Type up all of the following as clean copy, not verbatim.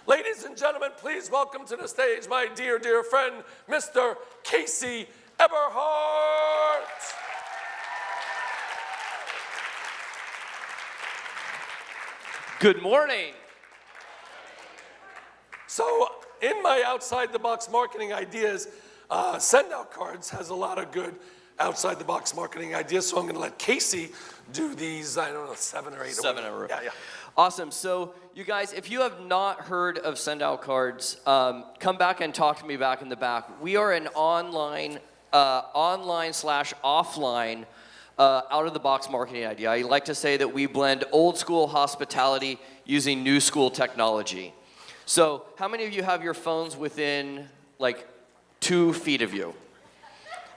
Ladies and gentlemen, please welcome to the stage my dear, dear friend, Mr. Casey Eberhart. Good morning. So, in my outside-the-box marketing ideas, Send Out Cards has a lot of good outside-the-box marketing ideas, so I'm going to let Casey do these, I don't know, 7 or 8. Yeah. Awesome. So, you guys, if you have not heard of Send Out Cards, come back and talk to me back in the back. We are an online/offline out-of-the-box marketing idea. I like to say that we blend old-school hospitality using new-school technology. So, how many of you have your phones within, like, 2 feet of you?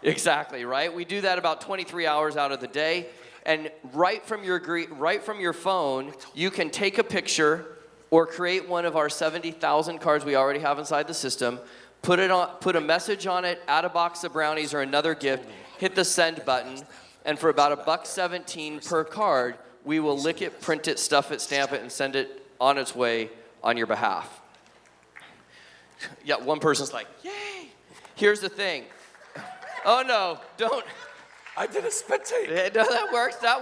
Exactly, right? We do that about 23 hours out of the day. And right from your phone, you can take a picture or create one of our 70,000 cards we already have inside the system, put a message on it, add a box of brownies or another gift, hit the send button, and for about $1.17 per card, we will lick it, print it, stuff it, stamp it, and send it on its way on your behalf. Yeah, one person's like, yay! Here's the thing. Oh no, don't. I did a spit take. Yeah, no, that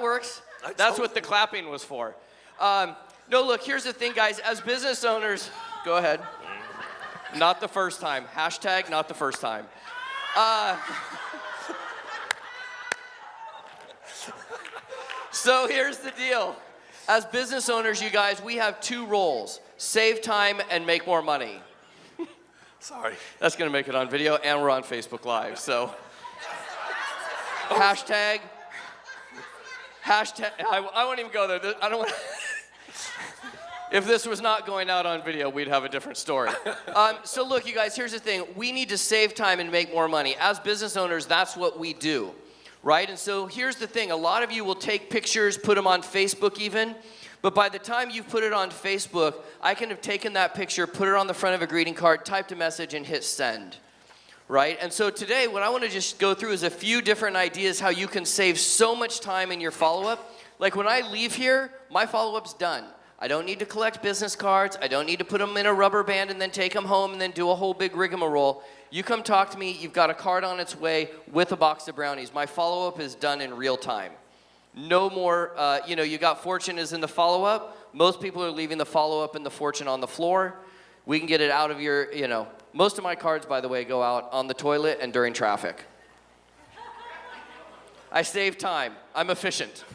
works. That's what the clapping was for. No, look, here's the thing, guys. As business owners, go ahead. Not the first time. Hashtag not the first time. So here's the deal. As business owners, you guys, we have 2 roles. Save time and make more money. Sorry. That's going to make it on video, and we're on Facebook Live, so. Hashtag, I won't even go there. I don't want If this was not going out on video, we'd have a different story. So look, you guys, here's the thing. We need to save time and make more money. As business owners, that's what we do, right? And so here's the thing. A lot of you will take pictures, put them on Facebook even, but by the time you've put it on Facebook, I can have taken that picture, put it on the front of a greeting card, typed a message, and hit send. Right? And so today, what I want to just go through is a few different ideas how you can save so much time in your follow-up. Like when I leave here, my follow-up's done. I don't need to collect business cards. I don't need to put them in a rubber band and then take them home and then do a whole big rigmarole. You come talk to me, you've got a card on its way with a box of brownies. My follow-up is done in real time. No more, you got fortune is in the follow-up. Most people are leaving the follow-up and the fortune on the floor. We can get it out of your, Most of my cards, by the way, go out on the toilet and during traffic. I save time. I'm efficient.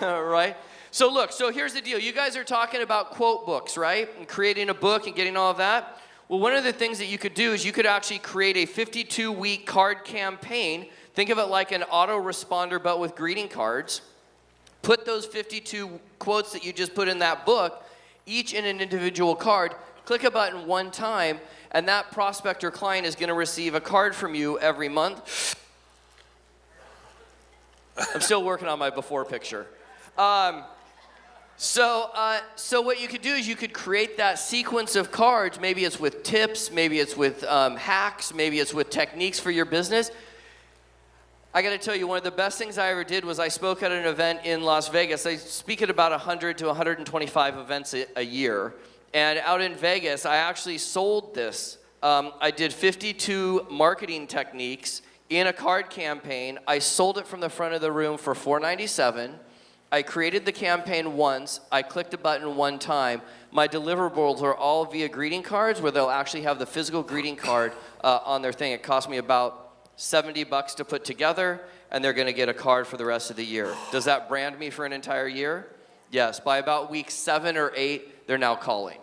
Right? So look, here's the deal. You guys are talking about quote books, right? And creating a book and getting all of that. Well, one of the things that you could do is you could actually create a 52-week card campaign. Think of it like an autoresponder, but with greeting cards. Put those 52 quotes that you just put in that book, each in an individual card. Click a button one time, and that prospect or client is going to receive a card from you every month. I'm still working on my before picture. So what you could do is you could create that sequence of cards. Maybe it's with tips, maybe it's with hacks, maybe it's with techniques for your business. I got to tell you, one of the best things I ever did was I spoke at an event in Las Vegas. I speak at about 100 to 125 events a year. And out in Vegas, I actually sold this. I did 52 marketing techniques in a card campaign. I sold it from the front of the room for $4.97. I created the campaign once. I clicked a button one time. My deliverables are all via greeting cards where they'll actually have the physical greeting card on their thing. It cost me about $70 to put together, and they're going to get a card for the rest of the year. Does that brand me for an entire year? Yes. By about week 7 or 8, they're now calling.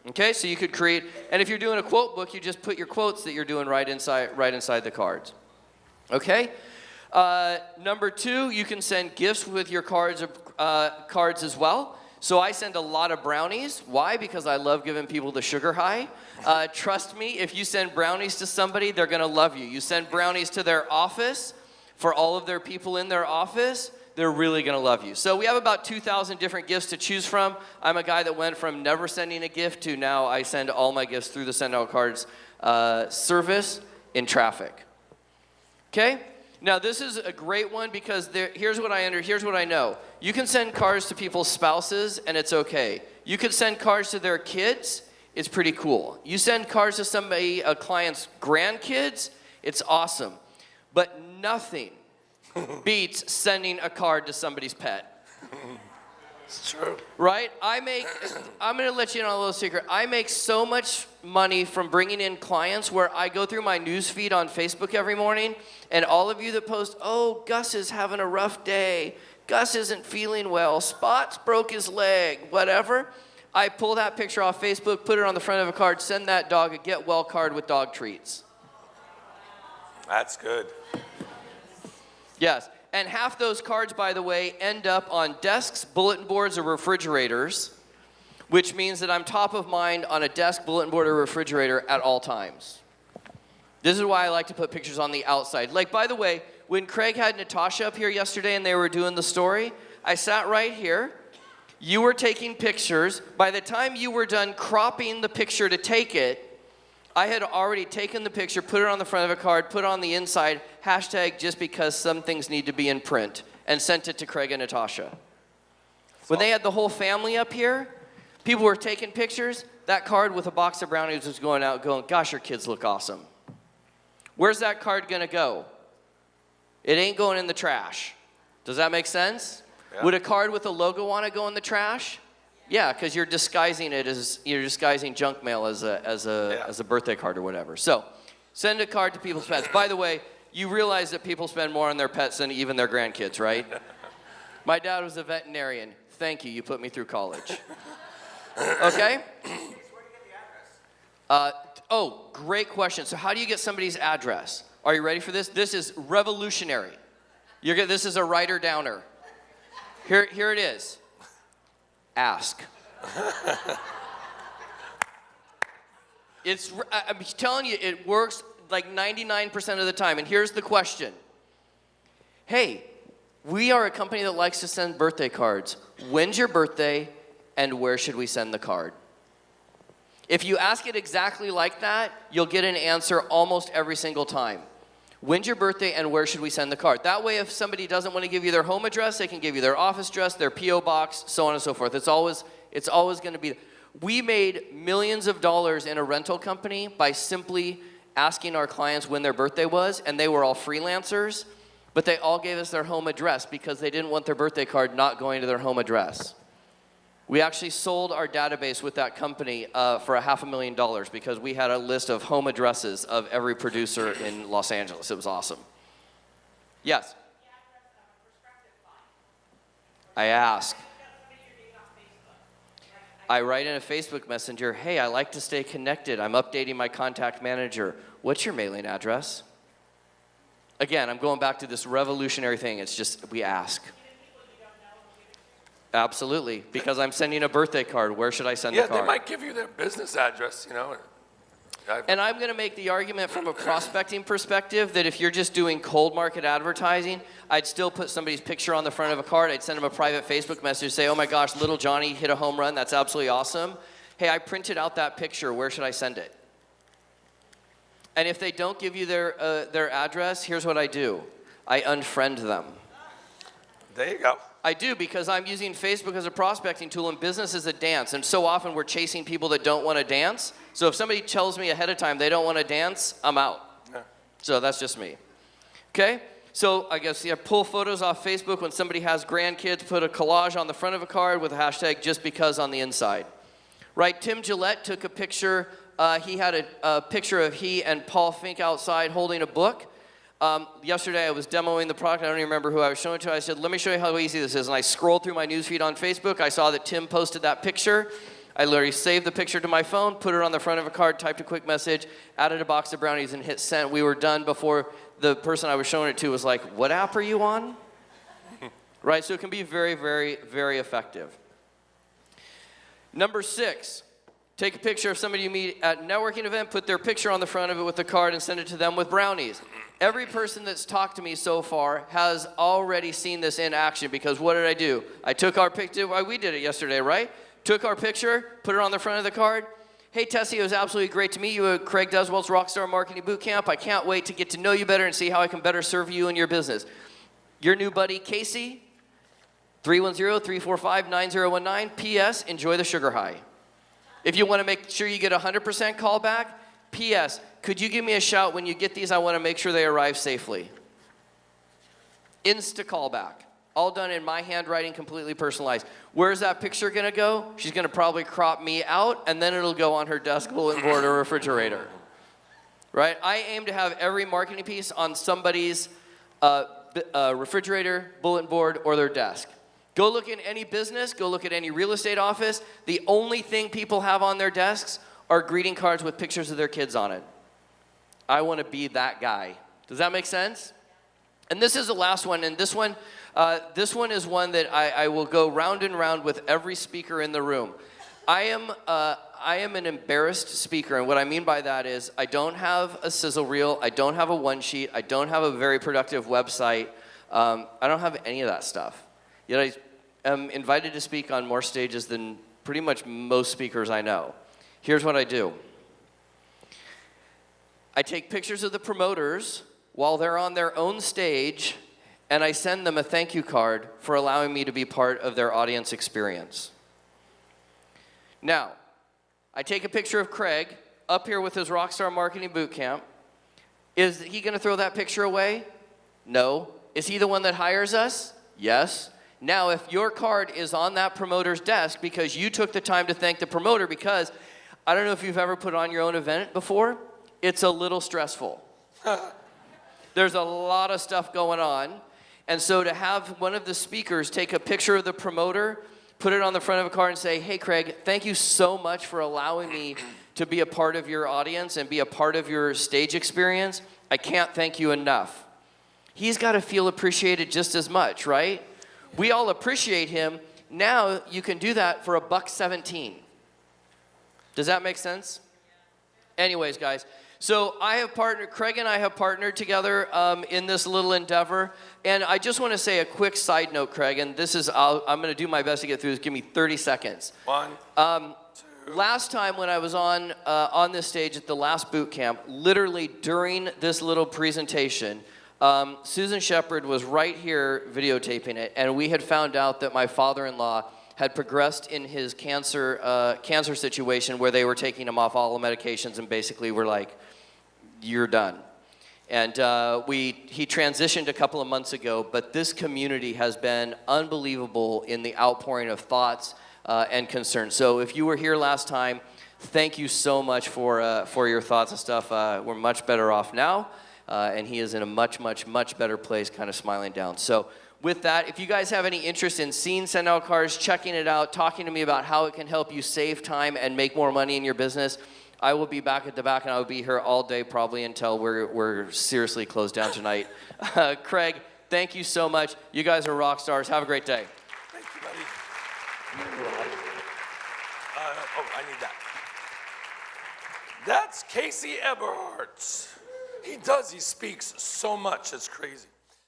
Okay, so you could create, and if you're doing a quote book, you just put your quotes that you're doing right inside the cards. Okay. Number 2, you can send gifts with your cards as well. So I send a lot of brownies. Why? Because I love giving people the sugar high. Trust me, if you send brownies to somebody, they're going to love you. You send brownies to their office for all of their people in their office, they're really going to love you. So we have about 2,000 different gifts to choose from. I'm a guy that went from never sending a gift to now I send all my gifts through the Send Out Cards service in traffic. Okay? Now this is a great one because here's what I know. You can send cards to people's spouses and it's okay. You could send cards to their kids. it's pretty cool. You send cards to somebody, a client's grandkids, it's awesome. But nothing beats sending a card to somebody's pet. It's true. Right? I'm going to let you in on a little secret. I make so much money from bringing in clients where I go through my news feed on Facebook every morning, and all of you that post, oh, Gus is having a rough day. Gus isn't feeling well. Spots broke his leg, whatever. I pull that picture off Facebook, put it on the front of a card, send that dog a get well card with dog treats. That's good. Yes. And half those cards, by the way, end up on desks, bulletin boards, or refrigerators, which means that I'm top of mind on a desk, bulletin board, or refrigerator at all times. This is why I like to put pictures on the outside. Like, by the way, when Craig had Natasha up here yesterday and they were doing the story, I sat right here. You were taking pictures. By the time you were done cropping the picture to take it, I had already taken the picture, put it on the front of a card, put it on the inside, hashtag just because some things need to be in print, and sent it to Craig and Natasha. When they had the whole family up here, people were taking pictures. That card with a box of brownies was going out going, gosh, your kids look awesome. Where's that card going to go? It ain't going in the trash. Does that make sense? Yeah. Would a card with a logo on it go in the trash? Yeah, because you're disguising it as junk mail as a birthday card or whatever. So, send a card to people's pets. By the way, you realize that people spend more on their pets than even their grandkids, right? My dad was a veterinarian. Thank you. You put me through college. Okay? Where do you get the address? Great question. So, how do you get somebody's address? Are you ready for this? This is revolutionary. This is a writer downer. Here it is. Ask. I'm telling you, it works like 99% of the time. And here's the question. Hey, we are a company that likes to send birthday cards. When's your birthday, and where should we send the card? If you ask it exactly like that, you'll get an answer almost every single time. When's your birthday, and where should we send the card? That way, if somebody doesn't want to give you their home address, they can give you their office address, their P.O. box, so on and so forth. It's always going to be. We made millions of dollars in a rental company by simply asking our clients when their birthday was, and they were all freelancers, but they all gave us their home address because they didn't want their birthday card not going to their home address. We actually sold our database with that company for $500,000 because we had a list of home addresses of every producer in Los Angeles. It was awesome. Yes? I ask. I write in a Facebook Messenger, hey, I like to stay connected. I'm updating my contact manager. What's your mailing address? Again, I'm going back to this revolutionary thing. It's just, we ask. Absolutely, because I'm sending a birthday card. Where should I send the card? Yeah, they might give you their business address, And I'm going to make the argument from a prospecting perspective that if you're just doing cold market advertising, I'd still put somebody's picture on the front of a card. I'd send them a private Facebook message, say, oh my gosh, little Johnny hit a home run. That's absolutely awesome. Hey, I printed out that picture. Where should I send it? And if they don't give you their address, here's what I do. I unfriend them. There you go. I do, because I'm using Facebook as a prospecting tool, and business is a dance. And so often we're chasing people that don't want to dance. So if somebody tells me ahead of time they don't want to dance, I'm out. Yeah. So that's just me. Okay? So I guess, pull photos off Facebook when somebody has grandkids, put a collage on the front of a card with a hashtag just because on the inside. Right? Tim Gillette took a picture. He had a picture of he and Paul Fink outside holding a book. Yesterday I was demoing the product. I don't even remember who I was showing it to. I said, let me show you how easy this is. And I scrolled through my newsfeed on Facebook. I saw that Tim posted that picture. I literally saved the picture to my phone, put it on the front of a card, typed a quick message, added a box of brownies, and hit send. We were done before the person I was showing it to was like, what app are you on? Right? So it can be very, very, very effective. Number 6. Take a picture of somebody you meet at a networking event, put their picture on the front of it with a card, and send it to them with brownies. Every person that's talked to me so far has already seen this in action, because what did I do? I took our picture. Well, we did it yesterday, right? Took our picture, put it on the front of the card. Hey, Tessie, it was absolutely great to meet you at Craig Deswell's Rockstar Marketing Bootcamp. I can't wait to get to know you better and see how I can better serve you and your business. Your new buddy, Casey, 310-345-9019. P.S. Enjoy the sugar high. If you want to make sure you get 100% callback, P.S. Could you give me a shout when you get these? I want to make sure they arrive safely. Insta callback. All done in my handwriting, completely personalized. Where's that picture going to go? She's going to probably crop me out, and then it'll go on her desk, bulletin board, or refrigerator. Right? I aim to have every marketing piece on somebody's refrigerator, bulletin board, or their desk. Go look in any business, go look at any real estate office. The only thing people have on their desks are greeting cards with pictures of their kids on it. I want to be that guy. Does that make sense? And this is the last one, and this one is one that I will go round and round with every speaker in the room. I am an embarrassed speaker, and what I mean by that is I don't have a sizzle reel, I don't have a one sheet, I don't have a very productive website, I don't have any of that stuff. Yet I am invited to speak on more stages than pretty much most speakers I know. Here's what I do. I take pictures of the promoters while they're on their own stage, and I send them a thank you card for allowing me to be part of their audience experience. Now, I take a picture of Craig up here with his Rockstar Marketing Bootcamp. Is he going to throw that picture away? No. Is he the one that hires us? Yes. Now, if your card is on that promoter's desk because you took the time to thank the promoter, because I don't know if you've ever put on your own event before, it's a little stressful. There's a lot of stuff going on. And so to have one of the speakers take a picture of the promoter, put it on the front of a card and say, hey, Craig, thank you so much for allowing me to be a part of your audience and be a part of your stage experience. I can't thank you enough. He's got to feel appreciated just as much, right? We all appreciate him. Now you can do that for $1.17. Does that make sense? Anyways, guys, so Craig and I have partnered together in this little endeavor. And I just want to say a quick side note, Craig, and this is, I'm going to do my best to get through this. Give me 30 seconds. One, two. Last time when I was on this stage at the last boot camp, literally during this little presentation, Susan Shepard was right here videotaping it, and we had found out that my father-in-law had progressed in his cancer situation where they were taking him off all the medications and basically were like, you're done. And he transitioned a couple of months ago, but this community has been unbelievable in the outpouring of thoughts and concerns. So if you were here last time, thank you so much for your thoughts and stuff. We're much better off now, and he is in a much, much, much better place, kind of smiling down. So with that, if you guys have any interest in seeing Send Out Cards, checking it out, talking to me about how it can help you save time and make more money in your business, I will be back at the back, and I will be here all day probably until we're seriously closed down tonight. Craig, thank you so much. You guys are rock stars. Have a great day. Thank you, buddy. I need that. That's Casey Eberhart. He speaks so much, it's crazy.